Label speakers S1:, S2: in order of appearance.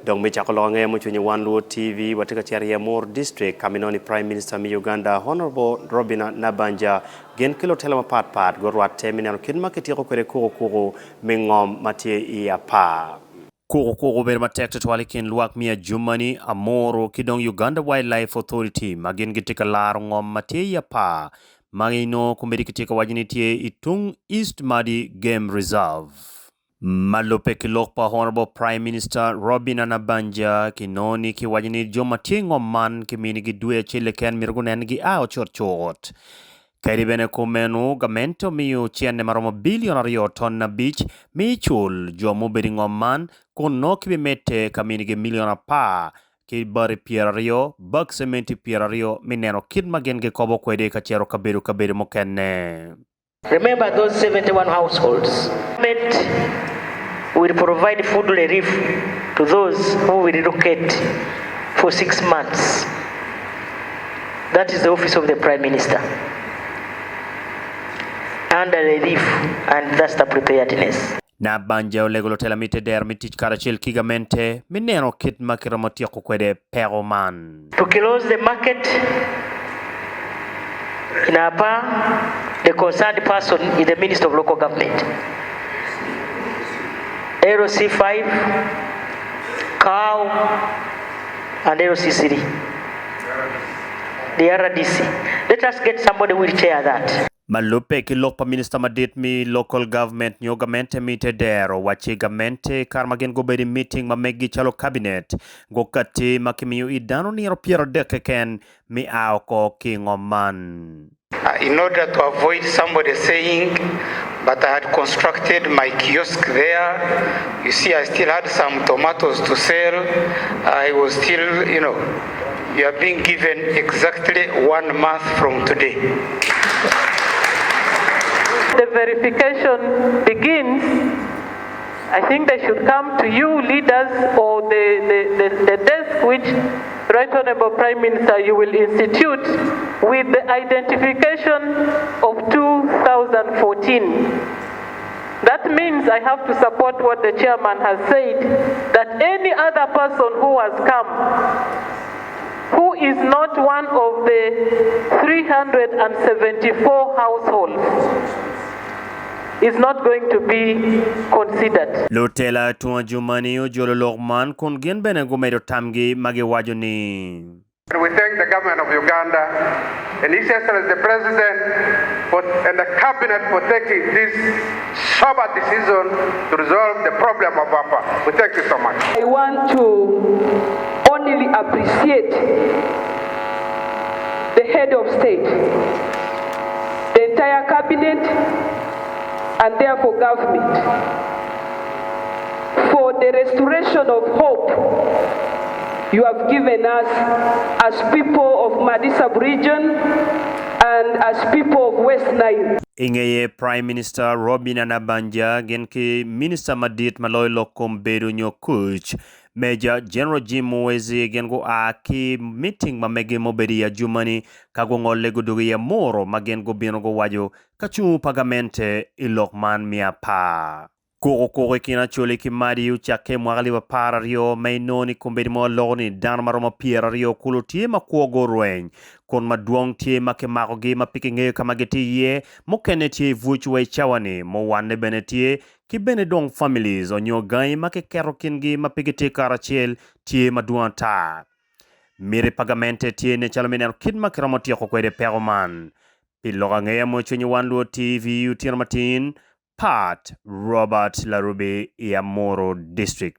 S1: Dong mi chakolonge mo chunye Wanlu TV watika chari Amuru district kaminoni Prime Minister mi Uganda Honorable Robina Nabbanja gen kilo telema pat Orwate minano kidma kitiko kwere Kukuku I Ngom i Apaa. Kukuku ber matek twali kin lwak mi Adjuman Amuru kidong Uganda Wildlife Authority magin gitika lar Ngom i Apaa magino kumbedi kitika wajinitie itung East Madi Game Reserve. Malupe kilokpa Honorable Prime Minister Robina Nabbanja kinoni ki wajini jomatie Ngom kimini gidwe chile ken mirgunen gi ao chot. Kairi bene kumenu gamento miyu chienne maromo bilionario ton na beach mi chul jomu bedi Ngom kuno kibimete kamini gi miliona pa ki bari pierario bag sementi pierario mineno kidmagen ge kobo kwede kachero kabedo mokene.
S2: Remember those 71 households. Will provide food relief to those who will relocate for 6 months. That is the office of the Prime Minister. And the relief, and that's the preparedness.
S1: Nabbanja olego Lutela mite der mitich karachil kigamente mineno kit makiramotia kukwede peroman.
S2: To close the market in Apaa, the concerned person is the Minister of Local Government. LC5, cow, and LC3. The RDC. Let us get somebody who will chair that.
S1: Malupe kilokpa Minister madit mi local government nyogamente mite dero waci gamente karmagen go bedi meeting mamegi chalo cabinet go kati makimiyu idano ni ropiero dekeken mi aoko ki Ngom.
S3: In order to avoid somebody saying, but I had constructed my kiosk there. You see, I still had some tomatoes to sell. I was still, you are being given exactly 1 month from today.
S4: The verification begins. I think they should come to you leaders or the desk which Right Honorable Prime Minister you will institute with the identification of 2014. That means I have to support what the chairman has said, that any other person who has come, who is not one of the 374 households, is not going to be considered.
S1: Lutela Adjuman ujolo logman kun gen bene gumedo tamgi magi wajoni.
S5: We thank the government of Uganda and His Excellency the President and the Cabinet for taking this sober decision to resolve the problem of Apaa. We thank you so much.
S6: I want to only appreciate the head of state, the entire cabinet, and therefore government, for the restoration of hope you have given us as people of Madi sub-region and as people of West Nile.
S1: Ingeye Prime Minister Robina Nabbanja genki Minister Madit Maloy Lokom Bedu Nyokuch Major General Jim Wezi gengo aki meeting mamege mobedi Adjuman kagongo lego dugi ya moro magengo binogo wajo kachu pagamente ilokman mi Apaa. Kukuku kina chole ki madi uchake mwagali wa para rio mainoni kumbedi mo logoni dan maroma piera rio culu tie makuogo rueng kon maduong tie make makogi mapiki kamageti ye mokene tie vuchwe chawani mo wane bene tie ki bene dong families onyo gai make kero kingi mapiki tie karachel tie maduang ta. Mire pagamente tie ne chalomene kidma kiramotia kukwede peroman. Piloga ngaya mo chwenye Wanlu TV utina matin Pat Robert Larubi, Amuru district.